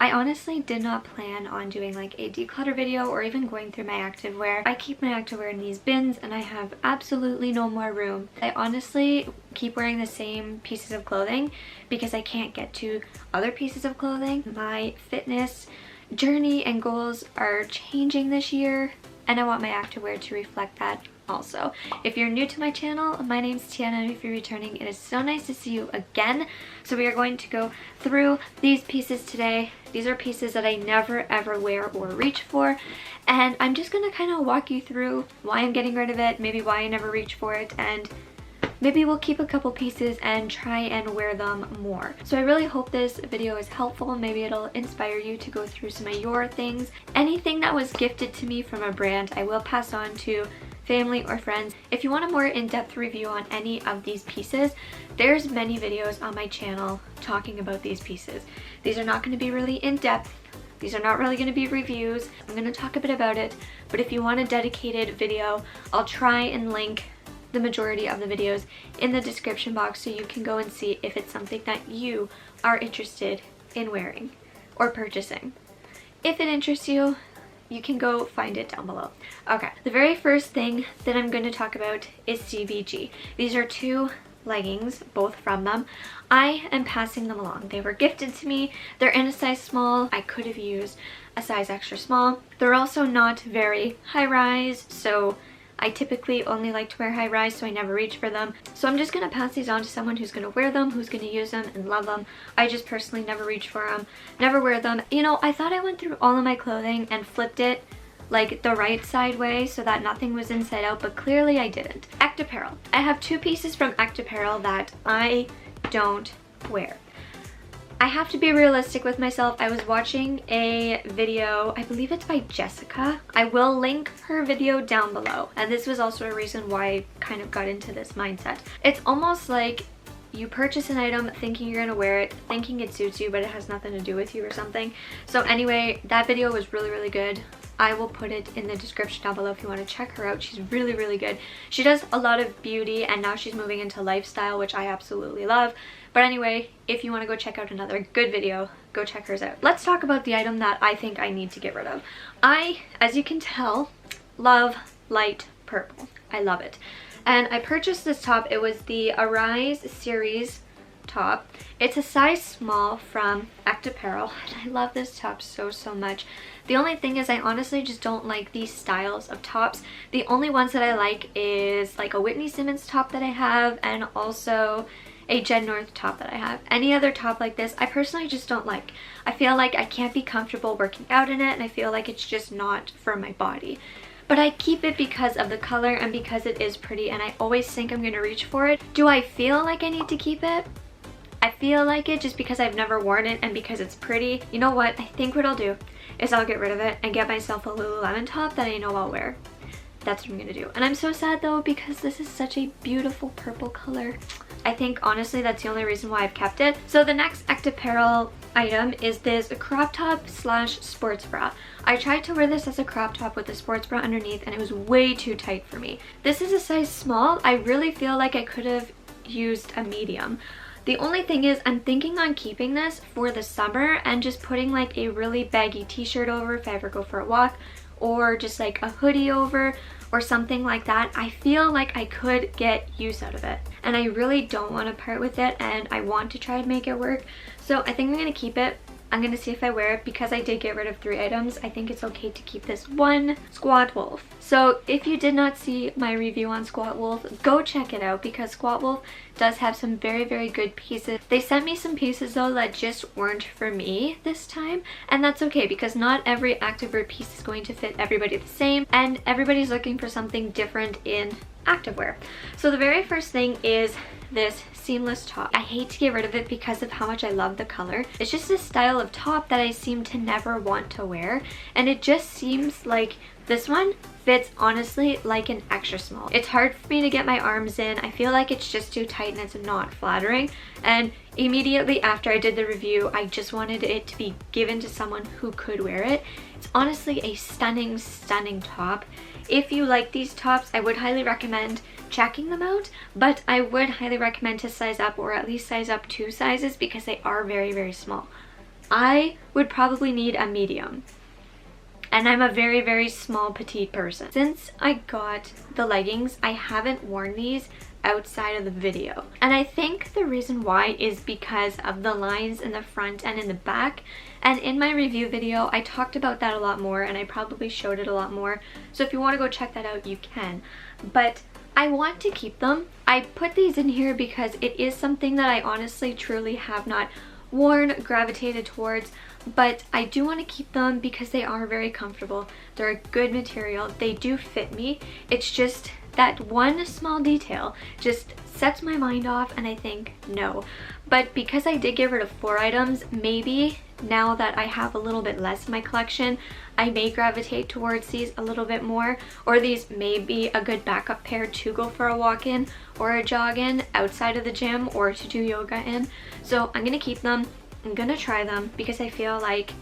I honestly did not plan on doing like a declutter video or even going through my activewear. I keep my activewear in these bins and I have absolutely no more room. I honestly keep wearing the same pieces of clothing because I can't get to other pieces of clothing. My fitness journey and goals are changing this year, and I want my activewear to reflect that also. If you're new to my channel, my name's Tiana, and if you're returning, it is so nice to see you again. So we are going to go through these pieces today. These are pieces that I never ever wear or reach for, and I'm just gonna kind of walk you through why I'm getting rid of it, maybe why I never reach for it, and maybe we'll keep a couple pieces and try and wear them more. So I really hope this video is helpful. Maybe it'll inspire you to go through some of your things. Anything that was gifted to me from a brand, I will pass on to family or friends. If you want a more in-depth review on any of these pieces, there's many videos on my channel talking about these pieces. These are not going to be really in-depth. These are not really going to be reviews. I'm going to talk a bit about it, but if you want a dedicated video, I'll try and link the majority of the videos in the description box so you can go and see if it's something that you are interested in wearing or purchasing. If it interests you, you can go find it down below. Okay, the very first thing that I'm going to talk about is CVG. These are two leggings, both from them. I am passing them along. They were gifted to me. They're in a size small. I could have used a size extra small. They're also not very high rise, so I typically only like to wear high rise, so I never reach for them. So I'm just going to pass these on to someone who's going to wear them, who's going to use them and love them. I just personally never reach for them, never wear them. You know, I thought I went through all of my clothing and flipped it like the right side way so that nothing was inside out, but clearly I didn't. Echt Apparel. I have two pieces from Echt Apparel that I don't wear. I have to be realistic with myself. I was watching a video, I believe it's by Jessica. I will link her video down below. And this was also a reason why I kind of got into this mindset. It's almost like you purchase an item thinking you're gonna wear it, thinking it suits you, but it has nothing to do with you or something. So anyway, that video was really, really good. I will put it in the description down below if you want to check her out. She's really, really good. She does a lot of beauty, and now she's moving into lifestyle, which I absolutely love. But anyway, if you want to go check out another good video, go check hers out. Let's talk about the item that I think I need to get rid of. I, as you can tell, love light purple. I love it. And I purchased this top. It was the Arise series top. It's a size small from Echt Apparel, and I love this top so much. The only thing is I honestly just don't like these styles of tops. The only ones that I like is like a Whitney Simmons top that I have, and also a Jed North top that I have. Any other top like this, I personally just don't like. I feel like I can't be comfortable working out in it, and I feel like it's just not for my body. But I keep it because of the color and because it is pretty, and I always think I'm going to reach for it. Do I feel like I need to keep it? I feel like it just because I've never worn it and because it's pretty. You know what? I think what I'll do is I'll get rid of it and get myself a Lululemon top that I know I'll wear. That's what I'm gonna do. And I'm so sad though because this is such a beautiful purple color. I think honestly that's the only reason why I've kept it. So the next Echt Apparel item is this crop top slash sports bra. I tried to wear this as a crop top with a sports bra underneath, and it was way too tight for me. This is a size small. I really feel like I could have used a medium. The only thing is I'm thinking on keeping this for the summer and just putting like a really baggy t-shirt over if I ever go for a walk, or just like a hoodie over or something like that. I feel like I could get use out of it, and I really don't want to part with it, and I want to try and make it work. So I think I'm going to keep it. I'm going to see if I wear it. Because I did get rid of 3 items, I think it's okay to keep this one. Squat Wolf. So if you did not see my review on Squat Wolf, go check it out because Squat Wolf does have some very, very good pieces. They sent me some pieces though that just weren't for me this time, and that's okay because not every activewear piece is going to fit everybody the same, and everybody's looking for something different in activewear. So the very first thing is this seamless top. I hate to get rid of it because of how much I love the color. It's just this style of top that I seem to never want to wear, and it just seems like this one fits honestly like an extra small. It's hard for me to get my arms in. I feel like it's just too tight and it's not flattering, and immediately after I did the review I just wanted it to be given to someone who could wear it. It's honestly a stunning top. If you like these tops, I would highly recommend checking them out, but I would highly recommend to size up, or at least size up 2 sizes, because they are very, very small. I would probably need a medium. And I'm a very, very small petite person. Since I got the leggings, I haven't worn these outside of the video. And I think the reason why is because of the lines in the front and in the back. And in my review video, I talked about that a lot more, and I probably showed it a lot more. So if you want to go check that out, you can. But I want to keep them. I put these in here because it is something that I honestly, truly have not worn, gravitated towards, but I do want to keep them because they are very comfortable. They're a good material. They do fit me. It's just that one small detail just sets my mind off, and I think no. But because I did get rid of 4 items, maybe now that I have a little bit less in my collection, I may gravitate towards these a little bit more, or these may be a good backup pair to go for a walk in or a jog in outside of the gym, or to do yoga in. So I'm gonna keep them. I'm gonna try them because I feel like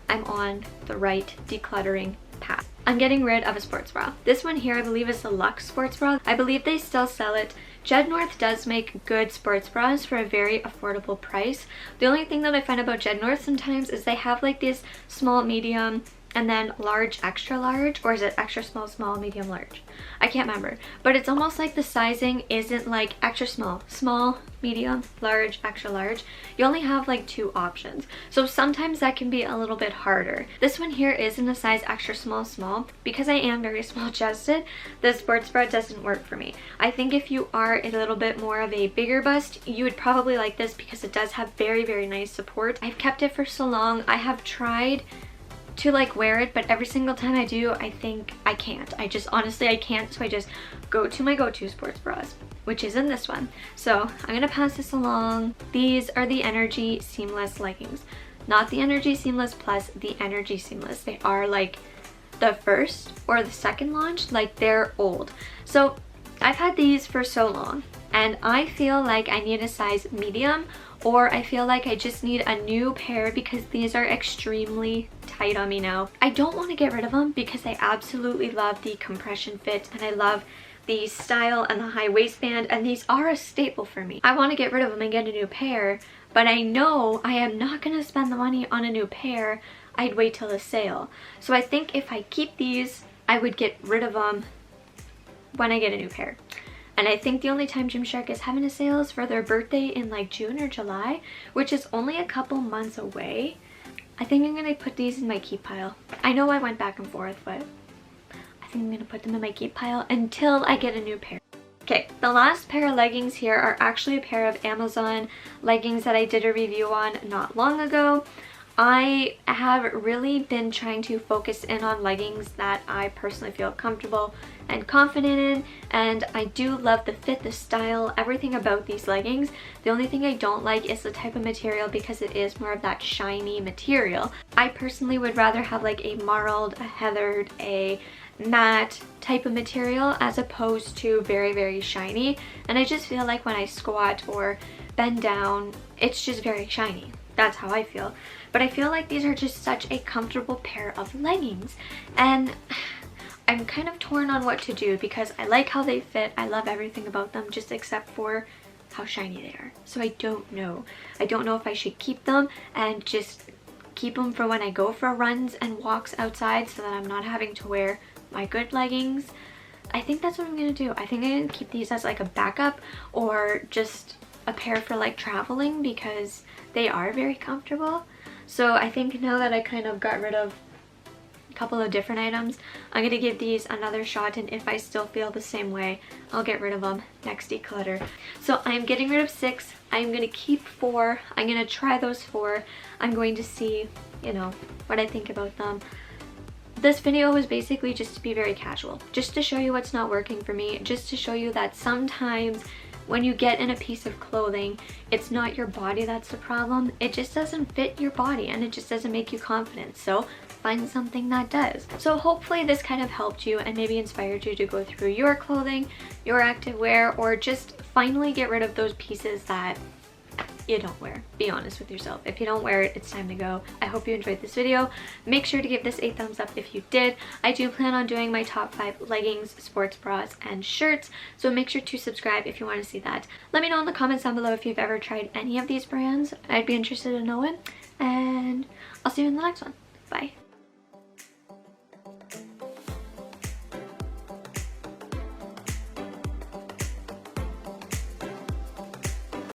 I'm on the right decluttering path. I'm getting rid of a sports bra. This one here I believe is the Luxe sports bra. I believe they still sell it. Jed North does make good sports bras for a very affordable price. The only thing that I find about Jed North sometimes is they have like this small, medium, and then large, extra large, or is it extra small, small, medium, large? I can't remember, but it's almost like the sizing isn't like extra small, small, medium, large, extra large. You only have like 2 options, so sometimes that can be a little bit harder. This one here is in the size extra small, small. Because I am very small chested, the sports bra doesn't work for me. I think if you are a little bit more of a bigger bust, you would probably like this because it does have very, very nice support. I've kept it for so long. I have tried to like wear it, but every single time I do, I think I can't. I just honestly, I can't, so I just go to my go-to sports bras, which is in this one. So I'm gonna pass this along. These are the Energy Seamless leggings, not the Energy Seamless Plus, the Energy Seamless. They are like the first or the second launch, like they're old. So I've had these for so long, and I feel like I need a size medium, or I feel like I just need a new pair because these are extremely tight on me now. I don't want to get rid of them because I absolutely love the compression fit, and I love the style and the high waistband, and these are a staple for me. I want to get rid of them and get a new pair, but I know I am not going to spend the money on a new pair. I'd wait till the sale. So I think if I keep these, I would get rid of them when I get a new pair. And I think the only time Gymshark is having a sale is for their birthday in like June or July, which is only a couple months away. I think I'm going to put these in my keep pile. I know I went back and forth, but I think I'm going to put them in my keep pile until I get a new pair. Okay, the last pair of leggings here are actually a pair of Amazon leggings that I did a review on not long ago. I have really been trying to focus in on leggings that I personally feel comfortable and confident in, and I do love the fit, the style, everything about these leggings. The only thing I don't like is the type of material because it is more of that shiny material. I personally would rather have like a marled, a heathered, a matte type of material as opposed to very, very shiny, and I just feel like when I squat or bend down, it's just very shiny. That's how I feel. But I feel like these are just such a comfortable pair of leggings, and I'm kind of torn on what to do because I like how they fit. I love everything about them just except for how shiny they are. So I don't know. I don't know if I should keep them and just keep them for when I go for runs and walks outside so that I'm not having to wear my good leggings. I think that's what I'm gonna do. I think I'm gonna keep these as like a backup or just a pair for like traveling because they are very comfortable. So I think now that I kind of got rid of a couple of different items, I'm gonna give these another shot, and if I still feel the same way, I'll get rid of them next declutter. So I'm getting rid of 6. I'm gonna keep 4. I'm gonna try those 4. I'm going to see, you know, what I think about them. This video was basically just to be very casual, just to show you what's not working for me, just to show you that sometimes when you get in a piece of clothing, it's not your body that's the problem. It just doesn't fit your body and it just doesn't make you confident. So find something that does. So hopefully this kind of helped you and maybe inspired you to go through your clothing, your activewear, or just finally get rid of those pieces that you don't wear. Be honest with yourself. If you don't wear it, it's time to go. I hope you enjoyed this video. Make sure to give this a thumbs up if you did. I do plan on doing my top 5 leggings, sports bras, and shirts, so make sure to subscribe if you want to see that. Let me know in the comments down below if you've ever tried any of these brands. I'd be interested in knowing. and I'll see you in the next one. Bye.